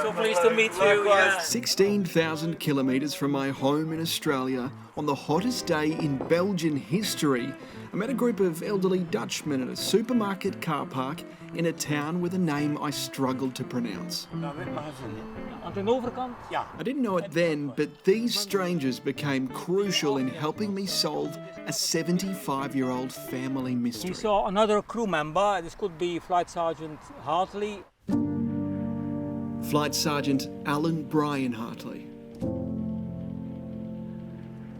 So pleased to meet you. Yeah. 16,000 kilometres from my home in Australia, on the hottest day in Belgian history, I met a group of elderly Dutchmen at a supermarket car park in a town with a name I struggled to pronounce. Aan de overkant? Ja. I didn't know it then, but these strangers became crucial in helping me solve a 75-year-old family mystery. We saw another crew member. This could be Flight Sergeant Hartley. Flight Sergeant Alan Brian Hartley.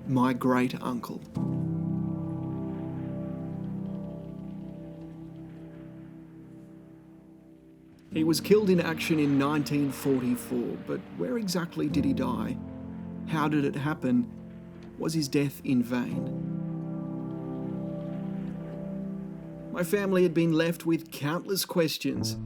My great uncle. He was killed in action in 1944, but where exactly did he die? How did it happen? Was his death in vain? My family had been left with countless questions.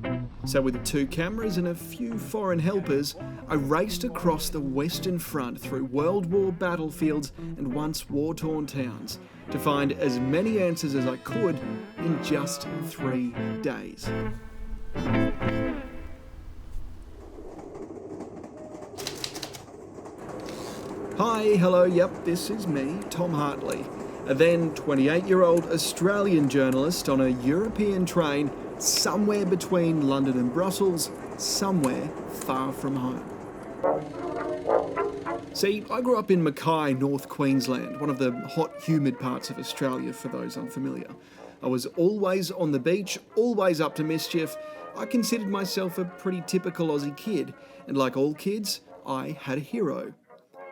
So with 2 cameras and a few foreign helpers, I raced across the Western Front through World War battlefields and once war-torn towns to find as many answers as I could in just 3 days. Hi, hello, yep, this is me, Tom Hartley, a then 28-year-old Australian journalist on a European train somewhere between London and Brussels, somewhere far from home. See, I grew up in Mackay, North Queensland, one of the hot, humid parts of Australia for those unfamiliar. I was always on the beach, always up to mischief. I considered myself a pretty typical Aussie kid, and like all kids, I had a hero.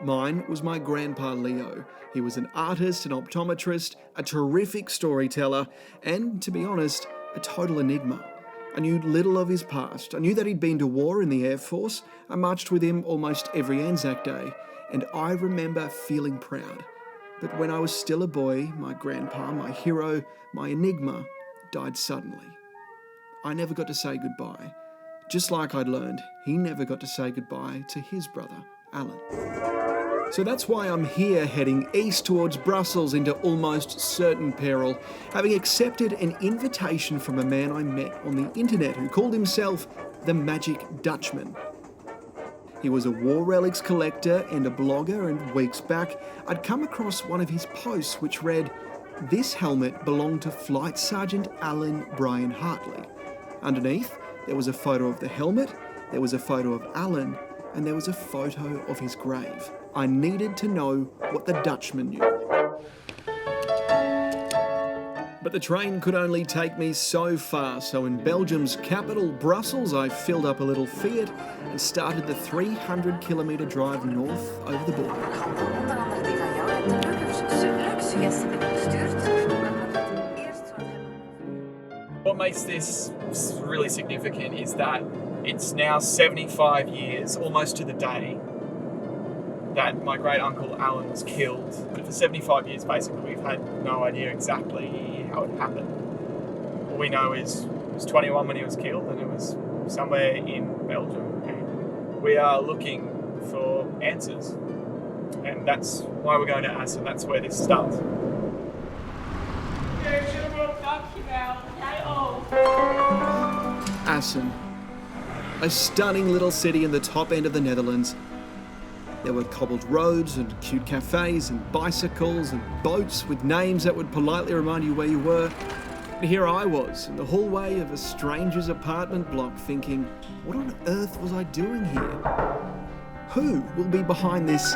Mine was my grandpa Leo. He was an artist, an optometrist, a terrific storyteller, and, to be honest, a total enigma. I knew little of his past. I knew that he'd been to war in the Air Force. I marched with him almost every Anzac Day, and I remember feeling proud. But when I was still a boy, my grandpa, my hero, my enigma, died suddenly. I never got to say goodbye. Just like I'd learned, he never got to say goodbye to his brother, Alan. So that's why I'm here heading east towards Brussels into almost certain peril, having accepted an invitation from a man I met on the internet who called himself the Magic Dutchman. He was a war relics collector and a blogger, and weeks back I'd come across one of his posts which read, "This helmet belonged to Flight Sergeant Alan Brian Hartley." Underneath, there was a photo of the helmet, there was a photo of Alan, and there was a photo of his grave. I needed to know what the Dutchman knew. But the train could only take me so far, so in Belgium's capital, Brussels, I filled up a little Fiat and started the 300-kilometre drive north over the border. What makes this really significant is that it's now 75 years, almost to the day, that my great uncle Alan was killed. But for 75 years, basically, we've had no idea exactly how it happened. All we know is he was 21 when he was killed, and it was somewhere in Belgium. And we are looking for answers, and that's why we're going to Assen. That's where this starts. Assen, a stunning little city in the top end of the Netherlands. There were cobbled roads and cute cafes and bicycles and boats with names that would politely remind you where you were. And here I was in the hallway of a stranger's apartment block thinking, what on earth was I doing here? Who will be behind this?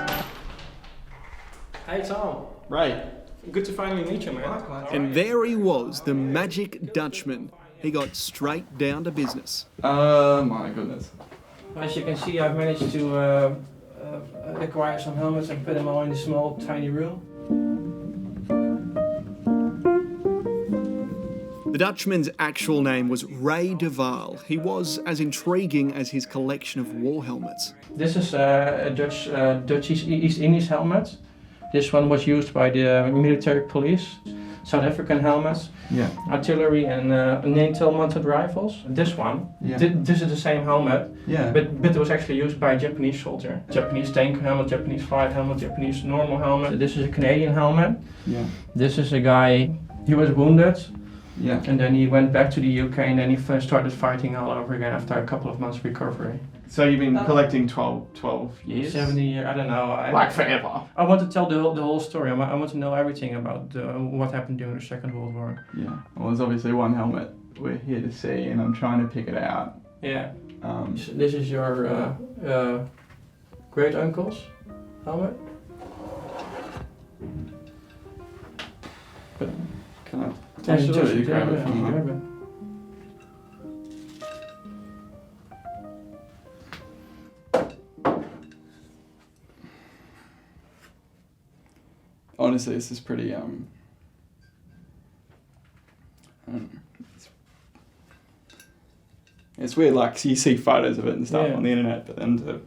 Hey Tom. Right. Good to finally meet you, man. And there he was, the Magic Dutchman. He got straight down to business. My goodness. As you can see, I've managed to acquire some helmets and put them all in a small, tiny room. The Dutchman's actual name was Ray de Waal. He was as intriguing as his collection of war helmets. This is a Dutch East Indies helmet. This one was used by the military police. South African helmets, artillery and natal mounted rifles. This one, this is the same helmet, but it was actually used by a Japanese soldier. Japanese tank helmet, Japanese flight helmet, Japanese normal helmet. This is a Canadian helmet. This is a guy, he was wounded Yeah. And then he went back to the UK, and then he first started fighting all over again after a couple of months recovery. So you've been collecting 12 years? 70 years, I don't know. Like forever. I want to tell the whole story. I want to know everything about what happened during the Second World War. Yeah. Well, there's obviously one helmet we're here to see, and I'm trying to pick it out. Yeah. This is your great uncle's helmet. Can I? Just grab it from grab there. it. Honestly, this is pretty I don't know, it's weird. Like you see photos of it and stuff on the internet, but then to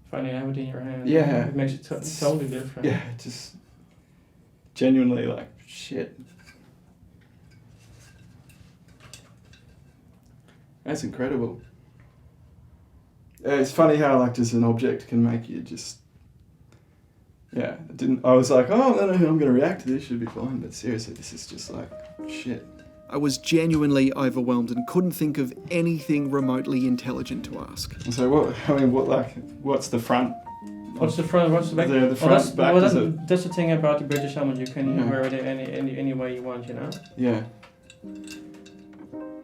finally have it in your hand. Yeah. It makes it totally different. yeah, just genuinely like shit. That's incredible. It's funny how like just an object can make you just. Yeah, I was like, oh, I don't know how I'm going to react to this, should be fine, but seriously, this is just like, shit. I was genuinely overwhelmed and couldn't think of anything remotely intelligent to ask. So what's the front? What's the front? What's the back? The front, back. That's the thing about the British helmet. You can wear it any way you want, you know. Yeah.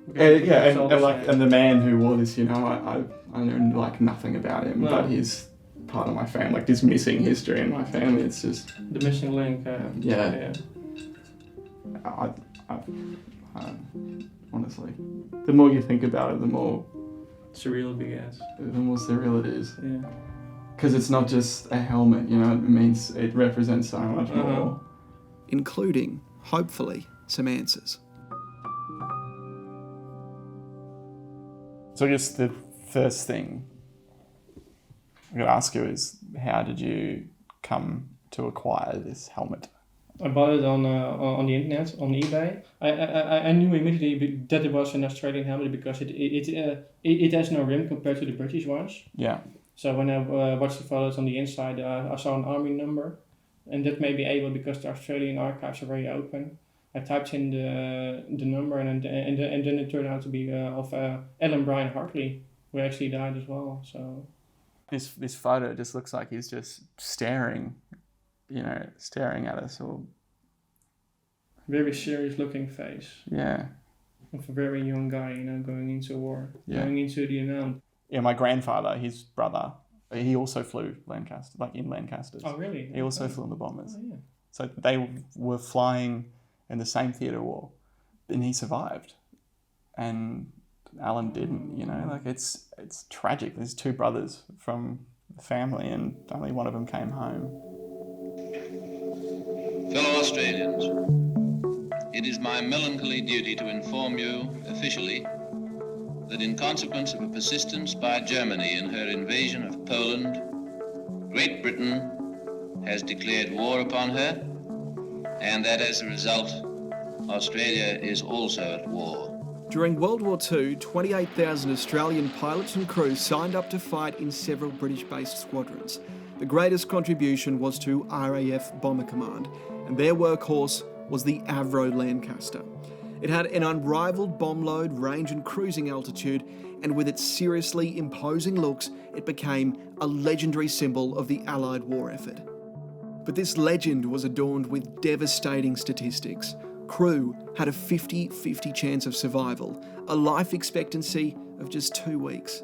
Okay, And the man who wore this, you know, I know like nothing about him, but he's part of my family. Like this missing history in my family. It's just the missing link. Yeah. Honestly, the more you think about it, the more surreal it gets. The more surreal it is. Yeah. Because it's not just a helmet, you know. It represents so much more. Including, hopefully, some answers. So I guess the first thing I'm going to ask you is, how did you come to acquire this helmet? I bought it on the internet, on eBay. I knew immediately that it was an Australian helmet because it has no rim compared to the British ones. Yeah. So when I watched the photos on the inside, I saw an army number, and that made me able, because the Australian archives are very open. I typed in the number, and then it turned out to be of Alan Brian Hartley, who actually died as well. So this photo just looks like he's just staring at us, or very serious looking face. Yeah. Of a very young guy, going into war, going into the unknown. Yeah, my grandfather, his brother, he also flew Lancaster, like in Lancasters. Oh, really? He also flew in the bombers. Oh, yeah. So they were flying in the same theatre war, and he survived, and Alan didn't. It's tragic. There's two brothers from the family, and only one of them came home. Fellow Australians, it is my melancholy duty to inform you officially that in consequence of a persistence by Germany in her invasion of Poland, Great Britain has declared war upon her, and that as a result, Australia is also at war. During World War II, 28,000 Australian pilots and crews signed up to fight in several British-based squadrons. The greatest contribution was to RAF Bomber Command, and their workhorse was the Avro Lancaster. It had an unrivaled bomb load, range and cruising altitude, and with its seriously imposing looks, it became a legendary symbol of the Allied war effort. But this legend was adorned with devastating statistics. Crew had a 50-50 chance of survival, a life expectancy of just 2 weeks.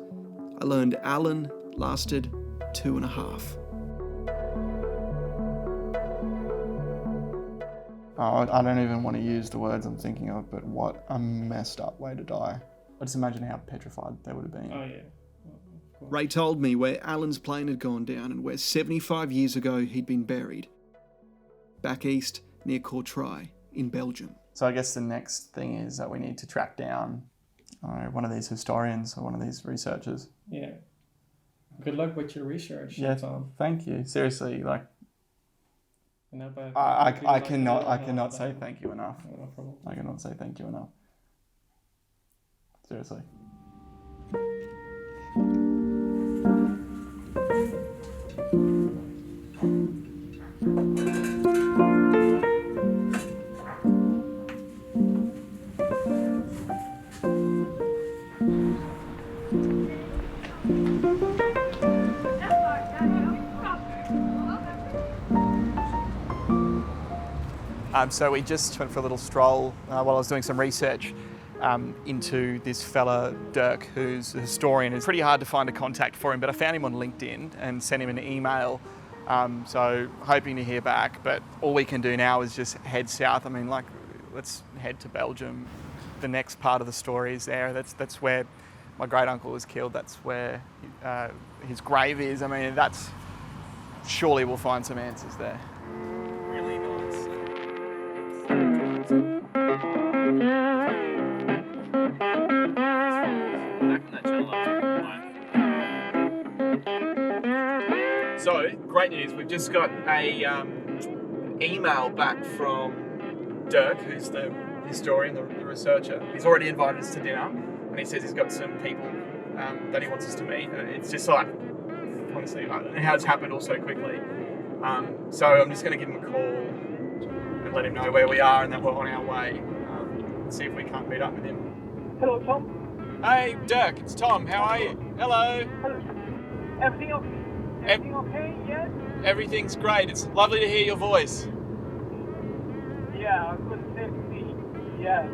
I learned Alan lasted 2.5. Oh, I don't even want to use the words I'm thinking of, but what a messed up way to die. I just imagine how petrified they would have been. Oh, yeah. Ray told me where Alan's plane had gone down and where 75 years ago he'd been buried. Back east, near Courtrai, in Belgium. So I guess the next thing is that we need to track down one of these historians or one of these researchers. Yeah. Good luck with your research, Tom. Thank you. Seriously, like, I cannot say thank you enough. No problem. I cannot say thank you enough. Seriously. So we just went for a little stroll while I was doing some research into this fella, Dirk, who's a historian. It's pretty hard to find a contact for him, but I found him on LinkedIn and sent him an email. So hoping to hear back, but all we can do now is just head south. I mean, like, let's head to Belgium. The next part of the story is there. That's where my great uncle was killed. That's where his grave is. I mean, surely we'll find some answers there. Really nice. So, great news. We've just got a email back from Dirk, who's the historian, the researcher. He's already invited us to dinner, and he says he's got some people that he wants us to meet. It's just like, honestly, I don't know how it's happened all so quickly. So I'm just going to give him a call and let him know where we are and that we're on our way. And see if we can't meet up with him. Hello, Tom. Hey, Dirk, it's Tom. How are you? Hello. Hello. Everything okay? Everything okay? Yes? Everything's great. It's lovely to hear your voice. Yeah, I was going to say to me. Yeah.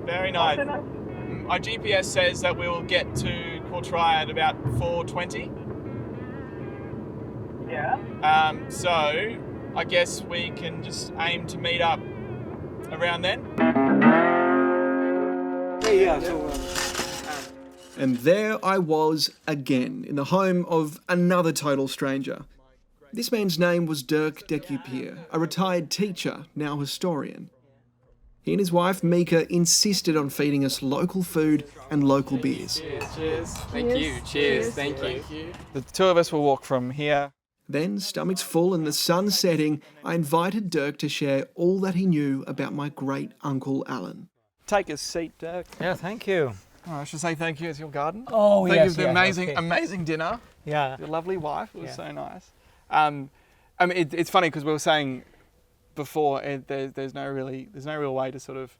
Very nice. Our GPS says that we will get to Courtrai at about 4:20. Yeah. So I guess we can just aim to meet up around then. And there I was again, in the home of another total stranger. This man's name was Dirk Decupier, a retired teacher, now historian. He and his wife, Mika, insisted on feeding us local food and local beers. Cheers. Thank you. Cheers. Thank you. The two of us will walk from here. Then, stomachs full and the sun setting, I invited Dirk to share all that he knew about my great uncle Alan. Take a seat, Dirk. Yeah, thank you. Oh, I should say thank you. It's your garden. Oh, thank yes, you for the yes, amazing dinner. Yeah. Your lovely wife. It was Yeah. so nice. I mean, it's funny because we were saying before there's no real way to sort of,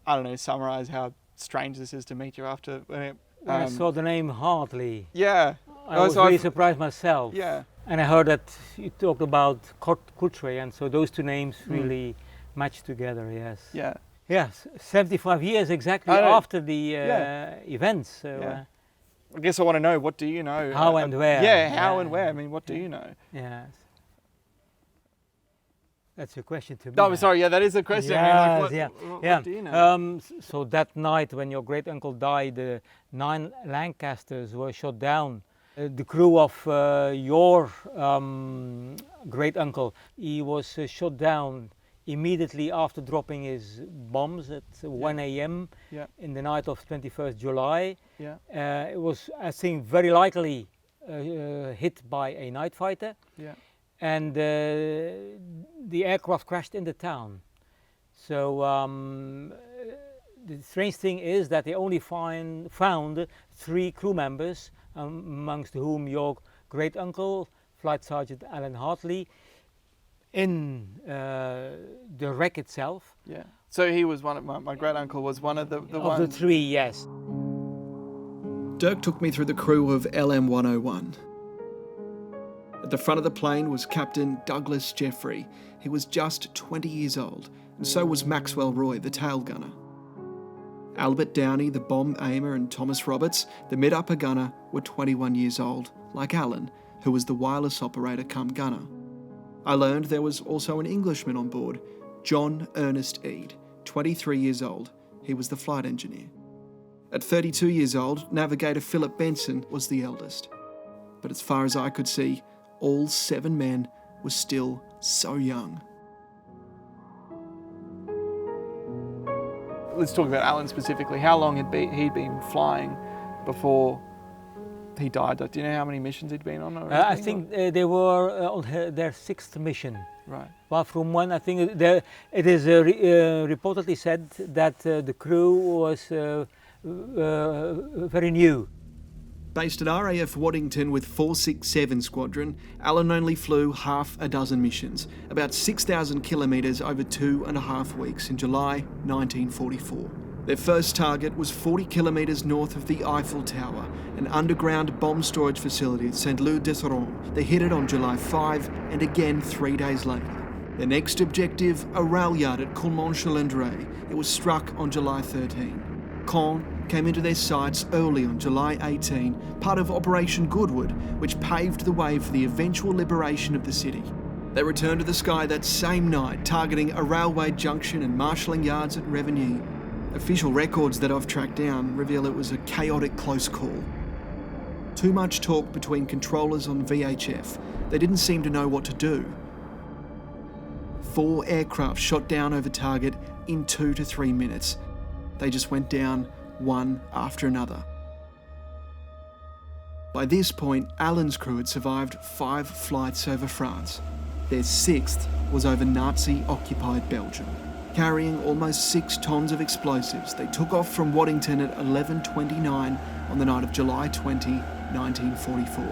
I don't know, summarise how strange this is to meet you after. When I saw the name Hartley, Yeah. I was really surprised myself. Yeah. And I heard that you talked about Courtrai, and so those two names really match together, yes. Yeah. Yes, 75 years exactly I know. after the events. So, Yeah. I guess I want to know, what do you know? How and where. Yeah, how Yeah. and where. I mean, what do you know? yes. That's your question to me. No, now. sorry, yeah, that is a question. I mean, like, Yes, what do you know? So that night when your great uncle died, 9 Lancasters were shot down. The crew of your great uncle, he was shot down immediately after dropping his bombs at 1 a.m. Yeah. in the night of 21st July. Yeah. It was, I think, very likely hit by a night fighter. Yeah. And the aircraft crashed in the town. So the strange thing is that they only found 3 crew members, amongst whom your great uncle, Flight Sergeant Alan Hartley, in the wreck itself. Yeah. So he was one of my great uncle was one of the Of ones. the 3, yes. Dirk took me through the crew of LM-101. At the front of the plane was Captain Douglas Jeffrey. He was just 20 years old, and so was Maxwell Roy, the tail gunner. Albert Downey, the bomb aimer, and Thomas Roberts, the mid-upper gunner, were 21 years old, like Alan, who was the wireless operator cum gunner. I learned there was also an Englishman on board, John Ernest Eade, 23 years old. He was the flight engineer. At 32 years old, navigator Philip Benson was the eldest. But as far as I could see, all 7 men were still so young. Let's talk about Alan specifically. How long had he'd been flying before he died? Do you know how many missions he'd been on? Or I anything, think they were on their 6th mission. Right. Well, from one, I think it is reportedly said that the crew was very new. Based at RAF Waddington with 467 Squadron, Alan only flew half a dozen missions, about 6,000 kilometres over 2.5 weeks in July 1944. Their first target was 40 kilometres north of the Eiffel Tower, an underground bomb storage facility at Saint-Lô-d'Esserand. They hit it on July 5 and again 3 days later. Their next objective, a rail yard at Coulmont-Chalendrey. It was struck on July 13. Caen came into their sights early on July 18, part of Operation Goodwood, which paved the way for the eventual liberation of the city. They returned to the sky that same night, targeting a railway junction and marshalling yards at Revigny. Official records that I've tracked down reveal it was a chaotic close call. Too much talk between controllers on VHF. They didn't seem to know what to do. 4 aircraft shot down over target in 2 to 3 minutes. They just went down one after another. By this point, Alan's crew had survived 5 flights over France. Their 6th was over Nazi-occupied Belgium. Carrying almost 6 tonnes of explosives, they took off from Waddington at 11:29 on the night of July 20, 1944.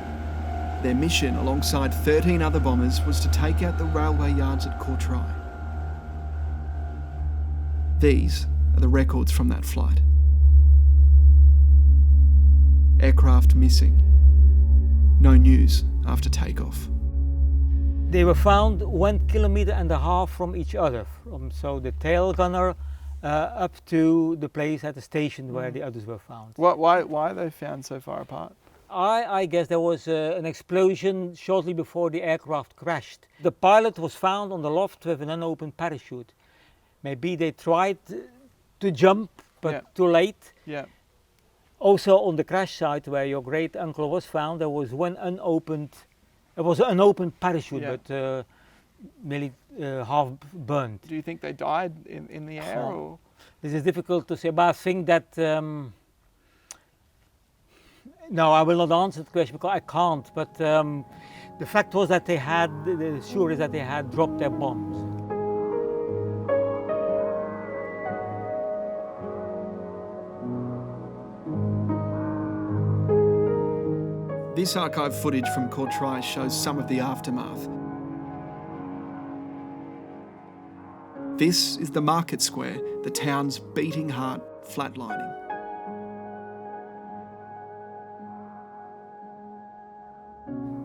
Their mission, alongside 13 other bombers, was to take out the railway yards at Courtrai. These are the records from that flight. Aircraft missing. No news after takeoff. They were found 1.5 kilometres from each other, so the tail gunner up to the place at the station where the others were found. Why are they found so far apart? I guess there was an explosion shortly before the aircraft crashed. The pilot was found on the loft with an unopened parachute. Maybe they tried to jump, but too late. Yeah. Also on the crash site where your great uncle was found, there was an unopened parachute, but nearly half burned. Do you think they died in the air? Or? This is difficult to say, but I think that no, I will not answer the question because I can't. But the fact was that the sure is that they had dropped their bombs. This archive footage from Courtrai shows some of the aftermath. This is the market square, the town's beating heart flatlining.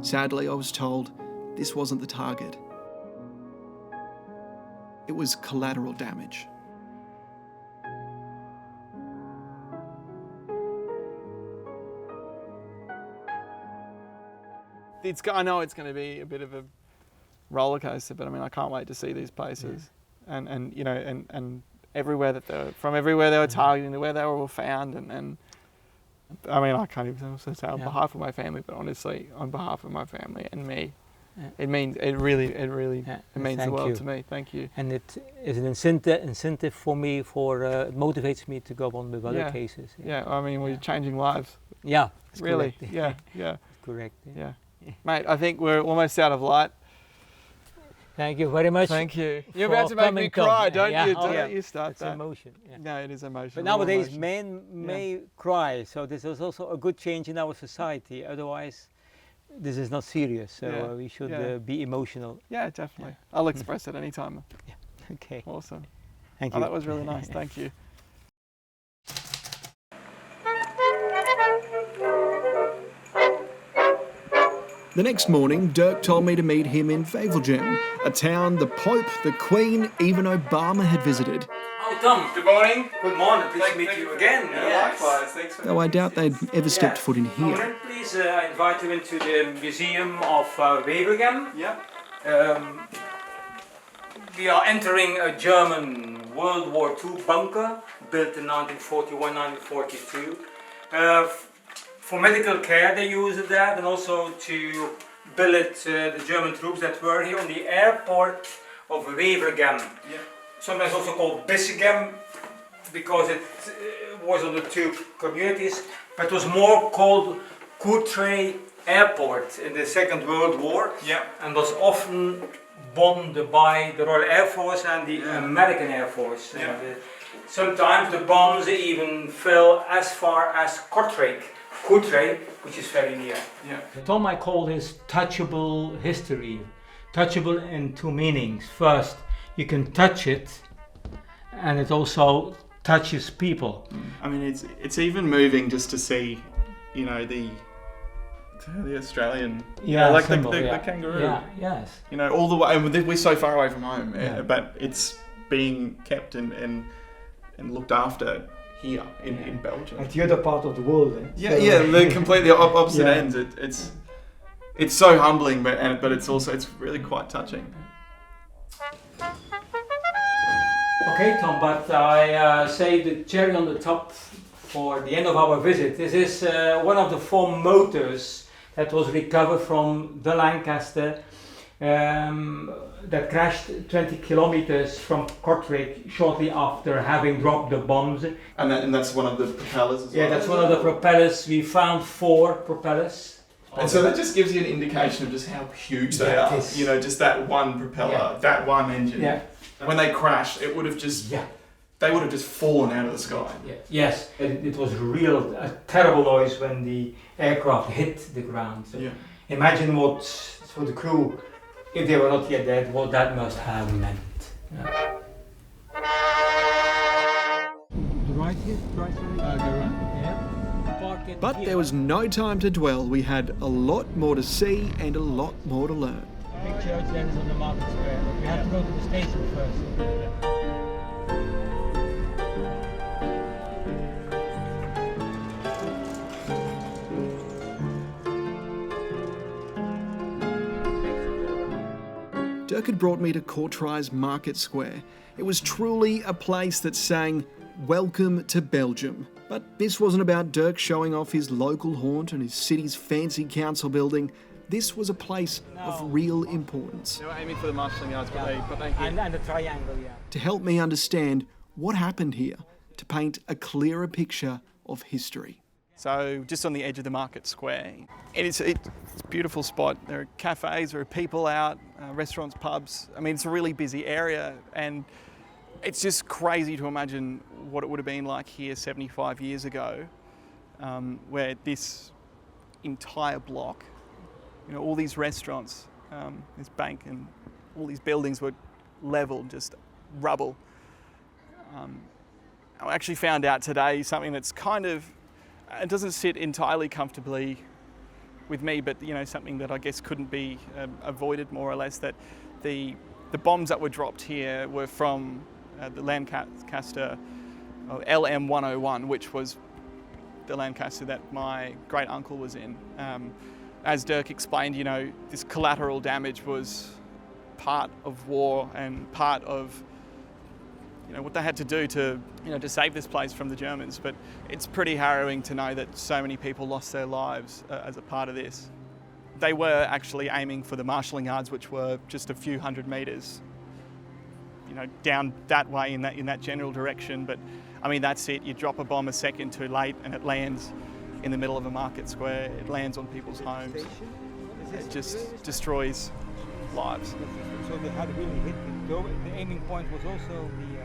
Sadly, I was told this wasn't the target. It was collateral damage. I know it's going to be a bit of a roller coaster, but I mean, I can't wait to see these places, and you know, and everywhere that everywhere they were targeting, to where they were all found, and I mean, I can't even say on behalf of my family, but honestly, on behalf of my family and me, it means it means the world to me. Thank you. And it is an incentive for me. It motivates me to go on with other cases. Yeah, I mean, we're changing lives. Yeah, really. Correct. Yeah. Correct. Yeah. Mate, I think we're almost out of light. Thank you very much. Thank you. You're about to make me cry, don't you? Don't you start it's that. Emotion. Yeah. No, it is emotional. But nowadays men may cry, so this is also a good change in our society. Otherwise, this is not serious, so we should be emotional. Yeah, definitely. Yeah. I'll express it anytime. Yeah. Okay. Awesome. Thank you. That was really nice. Thank you. The next morning, Dirk told me to meet him in Wevelgem, a town the Pope, the Queen, even Obama had visited. Oh, Tom. Good morning. Good morning. Pleased to meet you again. Likewise. Thanks for Though I doubt they'd ever stepped foot in here. Please, I invite you into the Museum of Wevelgem. Yeah. We are entering a German World War II bunker built in 1941-1942. For medical care they used that, and also to billet the German troops that were here on the airport of Wevelgem. Yeah. Sometimes also called Bissegem, because it was on the two communities, but it was more called Courtrai Airport in the Second World War, and was often bombed by the Royal Air Force and the American Air Force. Yeah. And, sometimes the bombs even fell as far as Courtrai, which is very near. Yeah. Tom, I call this touchable history. Touchable in two meanings. First, you can touch it, and it also touches people. I mean, it's even moving just to see, you know, the Australian, Yeah, symbol, the yeah. kangaroo. Yeah, yes. You know, all the way, and we're so far away from home, Yeah. but it's being kept and looked after here in Belgium. At the other part of the world. They're completely opposite Yeah. ends. It's so humbling, but it's really quite touching. Okay, Tom, but I saved the cherry on the top for the end of our visit. This is one of the 4 motors that was recovered from the Lancaster that crashed 20 kilometers from Kortrijk shortly after having dropped the bombs. And that's one of the propellers as well? Yeah, that's one of the propellers. We found 4 propellers. And so that just gives you an indication of just how huge they are. You know, just that one propeller, that one engine. Yeah. When they crashed, it would have just... They would have just fallen out of the sky. Yeah. Yes, it was a terrible noise when the aircraft hit the ground. So imagine what, for the crew, if they were not yet dead, what that must have meant. Yeah. But there was no time to dwell. We had a lot more to see and a lot more to learn. The big church there is on the market square, but we have to go to the station first. Dirk had brought me to Kortrij's Market Square. It was truly a place that sang, "Welcome to Belgium." But this wasn't about Dirk showing off his local haunt and his city's fancy council building. This was a place of real importance. They were aiming for the marshalling yards, but they hit. And the triangle, yeah. To help me understand what happened here, to paint a clearer picture of history. So just on the edge of the market square. It's a beautiful spot. There are cafes, there are people out, restaurants, pubs. I mean, it's a really busy area, and it's just crazy to imagine what it would have been like here 75 years ago, where this entire block, you know, all these restaurants, this bank and all these buildings were leveled, just rubble. I actually found out today something that's kind of, it doesn't sit entirely comfortably with me, but you know, something that I guess couldn't be avoided more or less, that the bombs that were dropped here were from the Lancaster LM-101, which was the Lancaster that my great uncle was in. As Dirk explained, you know, this collateral damage was part of war and part of, you know, what they had to do to, you know, to save this place from the Germans. But it's pretty harrowing to know that so many people lost their lives as a part of this. They were actually aiming for the marshalling yards, which were just a few hundred metres, you know, down that way in that general direction. But I mean, that's it. You drop a bomb a second too late and it lands in the middle of a market square. It lands on people's homes. It just destroys lives. So they had really hit the aiming point was also the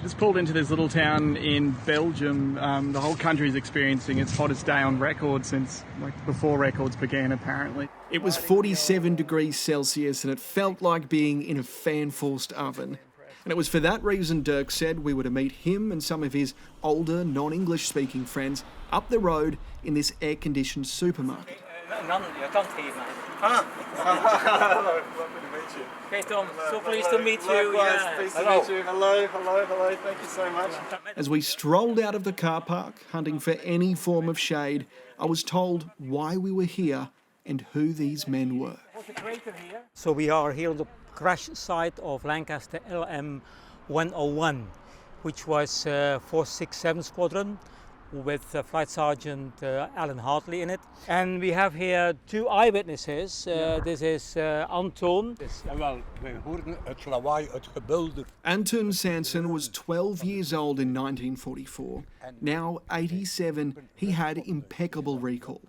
Just pulled into this little town in Belgium. The whole country is experiencing its hottest day on record since before records began, apparently. It was 47 degrees Celsius and it felt like being in a fan-forced oven. And it was for that reason Dirk said we were to meet him and some of his older, non-English speaking friends up the road in this air-conditioned supermarket. Hello, lovely to meet you. Okay, Tom, so pleased to meet you. Likewise, pleased to meet you. Hello, thank you so much. As we strolled out of the car park, hunting for any form of shade, I was told why we were here and who these men were. So we are here on the crash site of Lancaster LM-101, which was 467 Squadron with Flight Sergeant Alan Hartley in it. And we have here 2 eyewitnesses. This is Anton. Wel, wij hoorden het lawaai, het gebulder. Anton Sanson was 12 years old in 1944. Now 87, he had impeccable recall.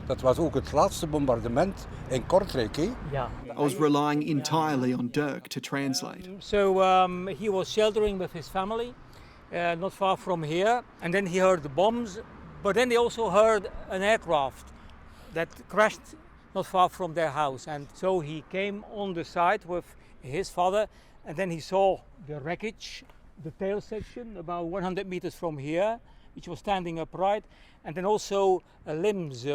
Dat was ook het laatste bombardement in Kortrijk, hè? Yeah. I was relying entirely on Dirk to translate. So he was sheltering with his family, not far from here, and then he heard the bombs, but then they also heard an aircraft that crashed not far from their house, and so he came on the site with his father And then he saw the wreckage, the tail section, about 100 meters from here, which was standing upright, and then also limbs,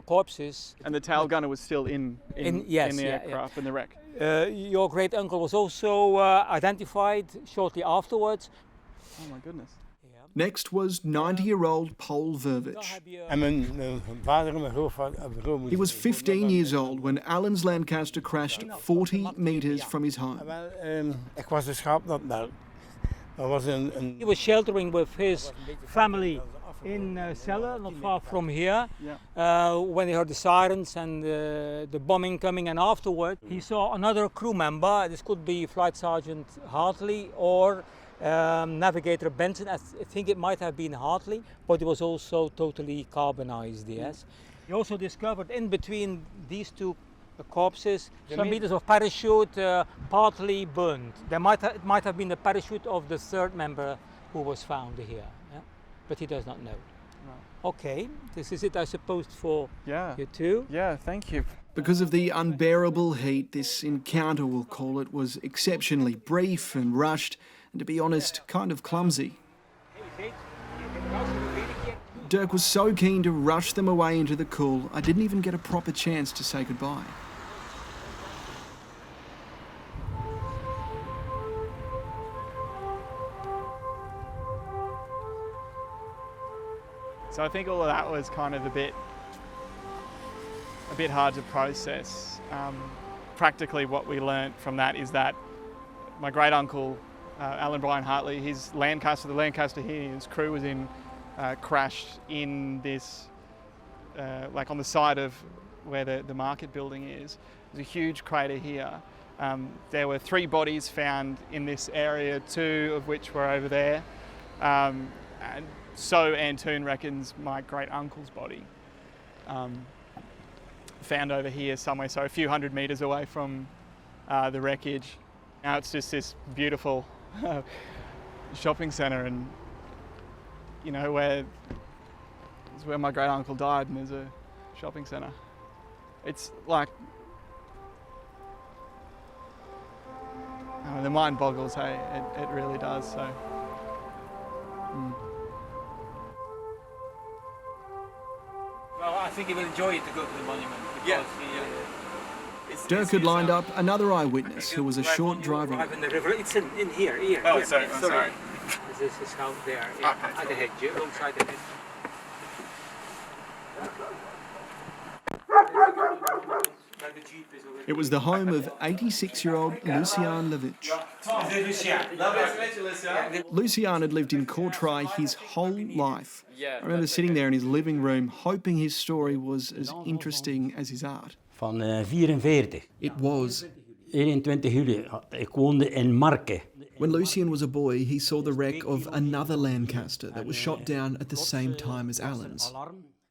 corpses. And the tail gunner was still in Yes, the yeah, aircraft in the wreck. Your great uncle was also identified shortly afterwards. Oh my goodness. Next was 90-year-old Paul Vervich. He was 15 years old when Alan's Lancaster crashed 40 metres from his home. He was sheltering with his family in a cellar not far from here. When he heard the sirens and the bombing coming, and afterward he saw another crew member. This could be Flight Sergeant Hartley or Navigator Benson. I think it might have been Hartley, but it was also totally carbonized, yes. He also discovered in between these two corpses some meters of parachute partly burned. It might have been the parachute of the third member who was found here, yeah? But he does not know. Okay, this is it, I suppose, for you too. Yeah, thank you. Because of the unbearable heat, this encounter, we'll call it, was exceptionally brief and rushed, and to be honest, kind of clumsy. Dirk was so keen to rush them away into the cool, I didn't even get a proper chance to say goodbye. So I think all of that was kind of a bit hard to process. Practically what we learnt from that is that my great uncle, Alan Brian Hartley, the Lancaster he and his crew was in, crashed in this, like on the side of where the market building is. There's a huge crater here. There were 3 bodies found in this area, 2 of which were over there. And so Antoon reckons my great uncle's body found over here somewhere, so a few hundred meters away from the wreckage. Now it's just this beautiful shopping centre, and you know it's where my great uncle died, and there's a shopping centre. It's like the mind boggles, hey, it really does. So. Well, I think he will enjoy it to go to the monument. Because Dirk had lined up another eyewitness who was a short drive away. in the river. It's in here. Oh, here. sorry. Sorry. This is how they are, Okay. at the hedge, alongside the hedge. It was the home of 86-year-old Lucian Levitch. Lucian had lived in Courtrai his whole life. I remember sitting there in his living room hoping his story was as interesting as his art. Van 44. It was. 21 juli. Ik woonde in Marke. When Lucian was a boy, he saw the wreck of another Lancaster that was shot down at the same time as Alan's.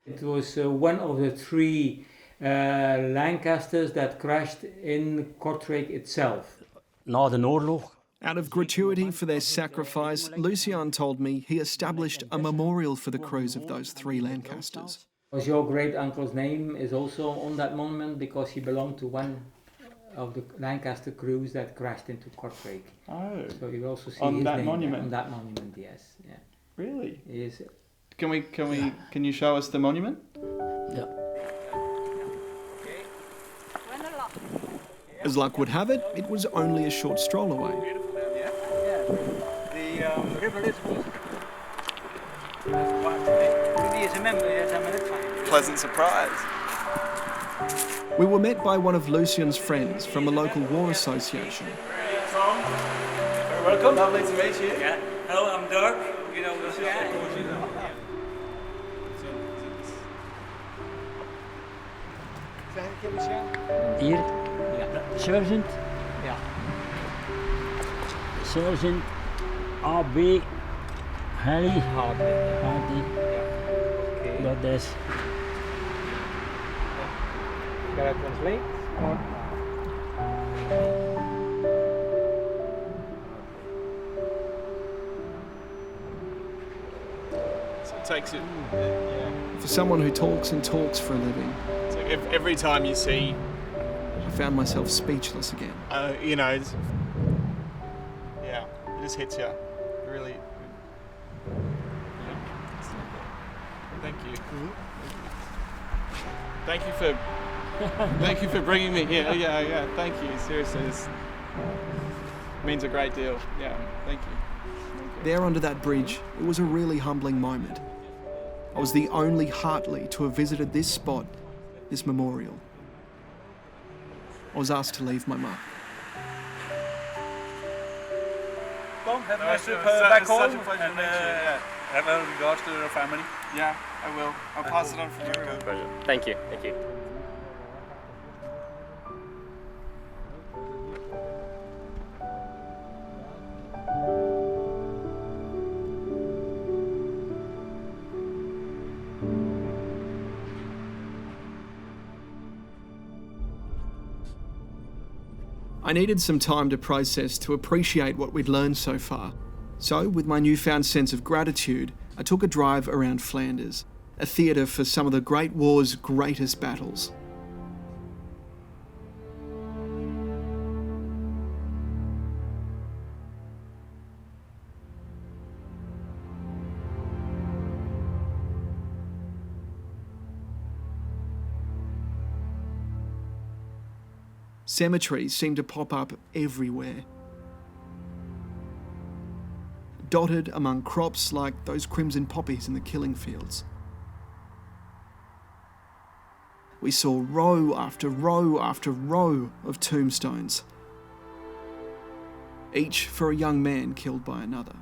It was one of the 3 Lancasters that crashed in Kortrijk itself. Na de oorlog. Out of gratuity for their sacrifice, Lucian told me he established a memorial for the crews of those 3 Lancasters. Was your great uncle's name is also on that monument because he belonged to one of the Lancaster crews that crashed into Kortrijk. Oh. So you also see On his that name monument? on that monument. Yes. Yeah. Really? Yes. Can you show us the monument? Ja. As luck would have it, it was only a short stroll away. The river is Pleasant surprise. We were met by one of Lucian's friends from a local war association. Tom, very welcome. Lovely to meet you. Yeah. Hello, I'm Dirk. You know this Hier. Sergeant. Ja. Sergeant AB Harry. Hartley. Hardy. Okay. Dat is. Can I translate? Or? So it takes it. For someone who talks and talks for a living, So every time you see, I found myself speechless again. you know, this hits you. Really. Thank you. Thank you for bringing me here. Yeah. Thank you. Seriously, this means a great deal. Yeah. Thank you. There under that bridge, it was a really humbling moment. I was the only Hartley to have visited this spot, this memorial. I was asked to leave my mark. Well, have a nice trip It's back such home a pleasure and to meet you. have a regards to your family. Yeah, I will. I'll pass it on for you. Thank you. Thank you. I needed some time to process, to appreciate what we'd learned so far. So, with my newfound sense of gratitude, I took a drive around Flanders, a theatre for some of the Great War's greatest battles. Cemeteries seem to pop up everywhere, dotted among crops like those crimson poppies in the killing fields. We saw row after row after row of tombstones, each for a young man killed by another.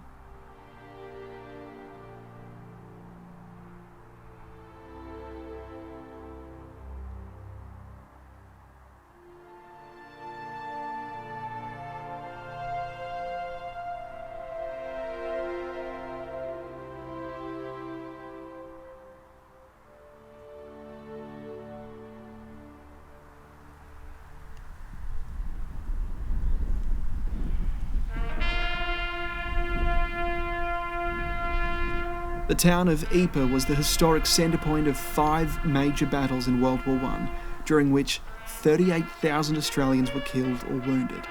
The town of Ypres was the historic centre point of 5 major battles in World War I, during which 38,000 Australians were killed or wounded.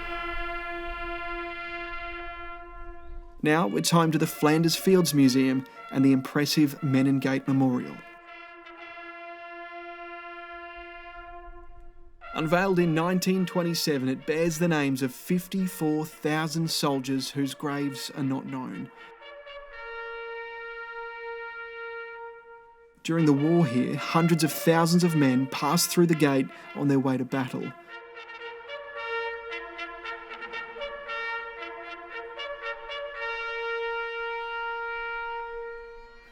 Now it's home to the Flanders Fields Museum and the impressive Meningate Memorial. Unveiled in 1927, it bears the names of 54,000 soldiers whose graves are not known. During the war here, hundreds of thousands of men passed through the gate on their way to battle.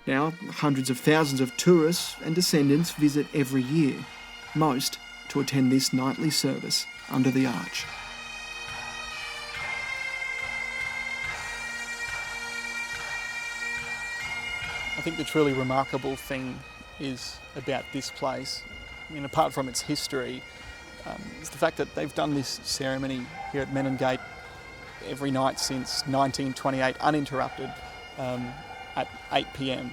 Now, hundreds of thousands of tourists and descendants visit every year, most to attend this nightly service under the arch. I think the truly remarkable thing is about this place, I mean, apart from its history, is the fact that they've done this ceremony here at Meningate every night since 1928, uninterrupted, at 8 p.m.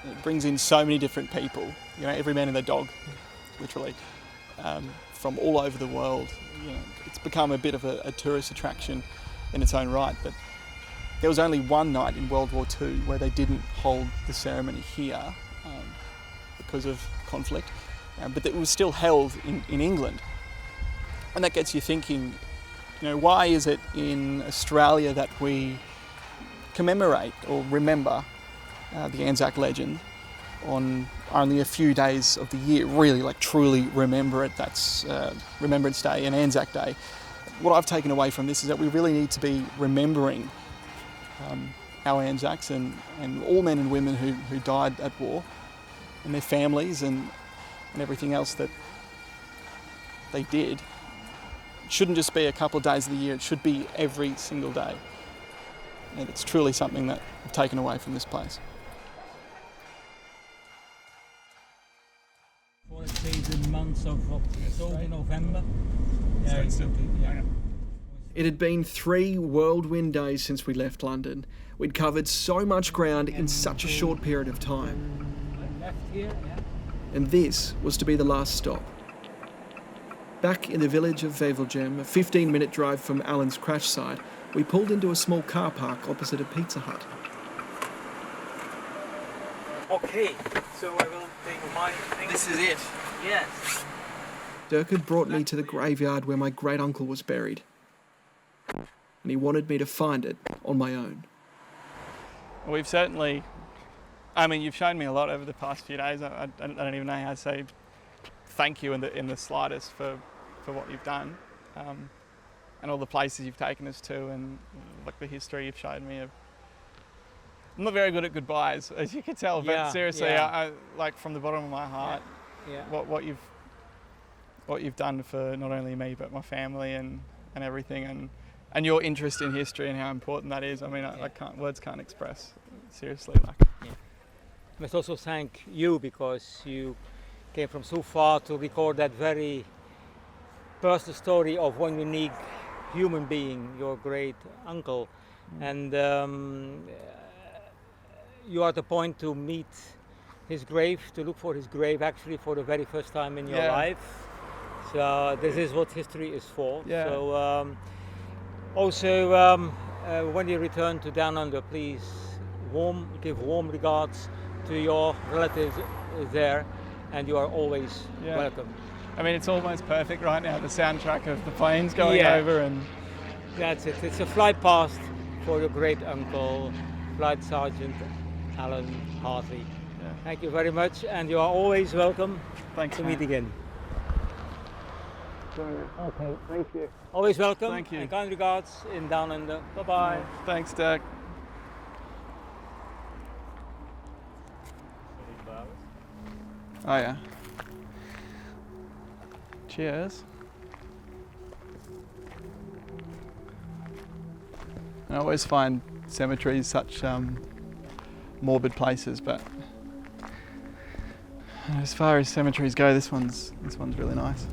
It brings in so many different people, you know, every man and their dog, literally, from all over the world. You know, it's become a bit of a tourist attraction in its own right, but there was only one night in World War II where they didn't hold the ceremony here because of conflict, but it was still held in England. And that gets you thinking, you know, why is it in Australia that we commemorate or remember the Anzac legend on only a few days of the year, really, like truly remember it? That's Remembrance Day and Anzac Day. What I've taken away from this is that we really need to be remembering our Anzacs and all men and women who died at war, and their families and everything else that they did. It shouldn't just be a couple of days of the year, it should be every single day. And it's truly something that I've taken away from this place. For it stays in months of October, November. It had been 3 whirlwind days since we left London. We'd covered so much ground in such a short period of time. And this was to be the last stop. Back in the village of Wevelgem, a 15-minute drive from Alan's crash site, We pulled into a small car park opposite a Pizza Hut. Okay, so I will take my thing. This is it. Yes. Dirk had brought me to the graveyard where my great uncle was buried, and he wanted me to find it on my own. We've certainly, I mean, you've shown me a lot over the past few days. I don't even know how to say thank you in the slightest for what you've done, and all the places you've taken us to, and like the history you've showed me. I'm not very good at goodbyes, as you can tell, but seriously, I like from the bottom of my heart, what you've done for not only me but my family and everything, and your interest in history and how important that is. I mean, words can't express. Seriously, like. I must also thank you, because you came from so far to record that very personal story of one unique human being, your great uncle, and you are at the point to meet his grave, to look for his grave actually for the very first time in your life. So this is what history is for. Yeah. So also when you return to Down Under, please give warm regards to your relatives there, and you are always welcome. I mean, it's almost perfect right now, the soundtrack of the planes going over, and that's it. It's a flight past for your great uncle, Flight Sergeant Alan Hartley. Yeah. Thank you very much, and you are always welcome. Thanks, to mate. meet again. Okay, thank you. Always welcome. Thank you. And kind regards in Down Under. Bye-bye. Thanks, Dirk. Oh yeah. Cheers. I always find cemeteries such morbid places, but as far as cemeteries go, this one's really nice.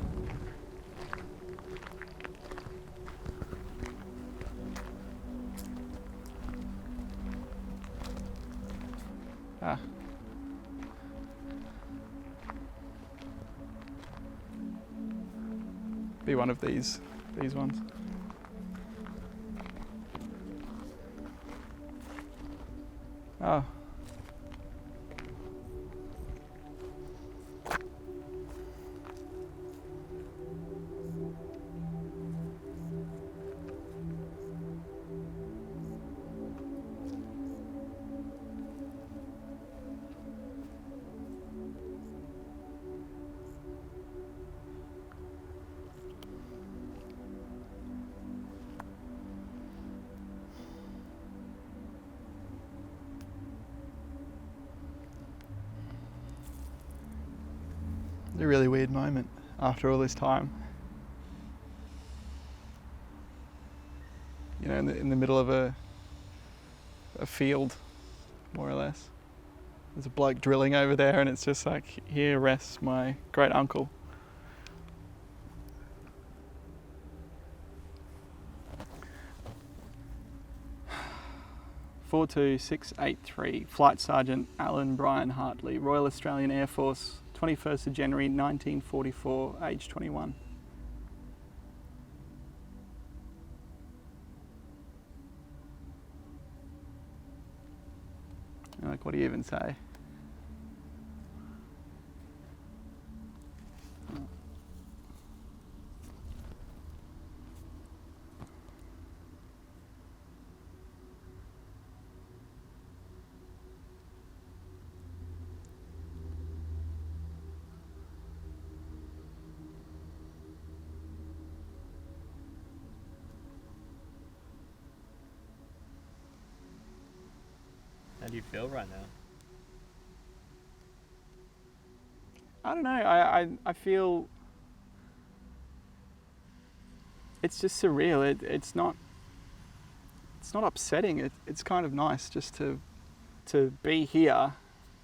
Ah. Be one of these ones. Oh. A really weird moment after all this time. You know, in the middle of a field, more or less. There's a bloke drilling over there, and it's just like, here rests my great uncle. (42683) Flight Sergeant Alan Brian Hartley, Royal Australian Air Force, 21st of January 1944, age 21. Like, what do you even say? How do you feel right now? I don't know. I feel it's just surreal. It's not upsetting. It's kind of nice just to be here,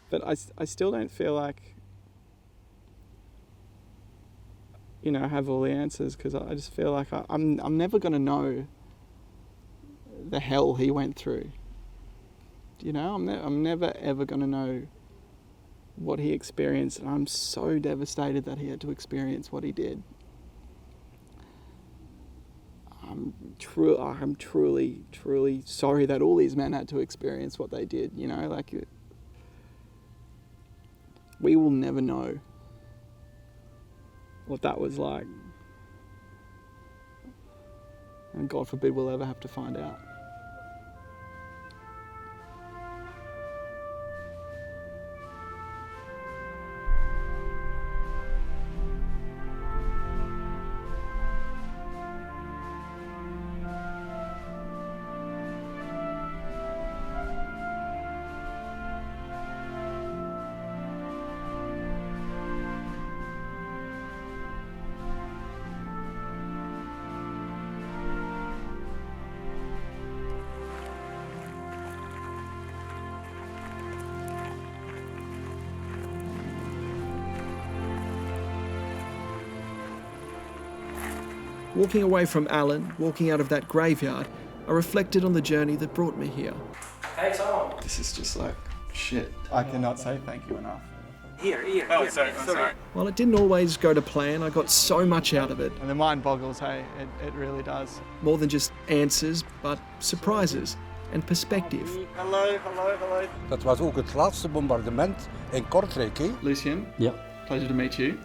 but I still don't feel like, you know, I have all the answers, because I just feel like I'm never gonna know the hell he went through. You know, I'm never ever gonna know what he experienced, and I'm so devastated that he had to experience what he did. I'm I'm truly, truly sorry that all these men had to experience what they did, you know, like, we will never know what that was like. And God forbid we'll ever have to find out. Walking away from Alan, walking out of that graveyard, I reflected on the journey that brought me here. Hey Tom. This is just like shit. I cannot say thank you enough. Here. Oh, sorry. While it didn't always go to plan, I got so much out of it. And the mind boggles, hey, it really does. More than just answers, but surprises and perspective. Hello. Dat was ook het laatste bombardement in Kortrijk, hè? Lucien? Yeah. Pleasure to meet you.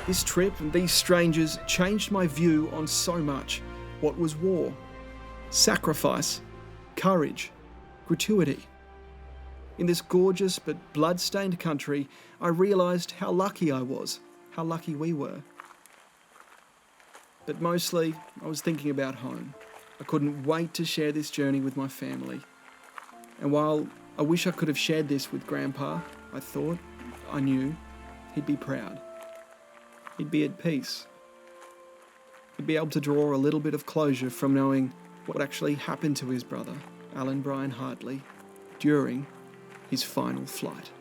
This trip and these strangers changed my view on so much. What was war? Sacrifice, courage, gratuity. In this gorgeous but blood-stained country, I realised how lucky I was, how lucky we were. But mostly, I was thinking about home. I couldn't wait to share this journey with my family. And while I wish I could have shared this with Grandpa, I knew, he'd be proud. He'd be at peace. He'd be able to draw a little bit of closure from knowing what actually happened to his brother, Alan Brian Hartley, during his final flight.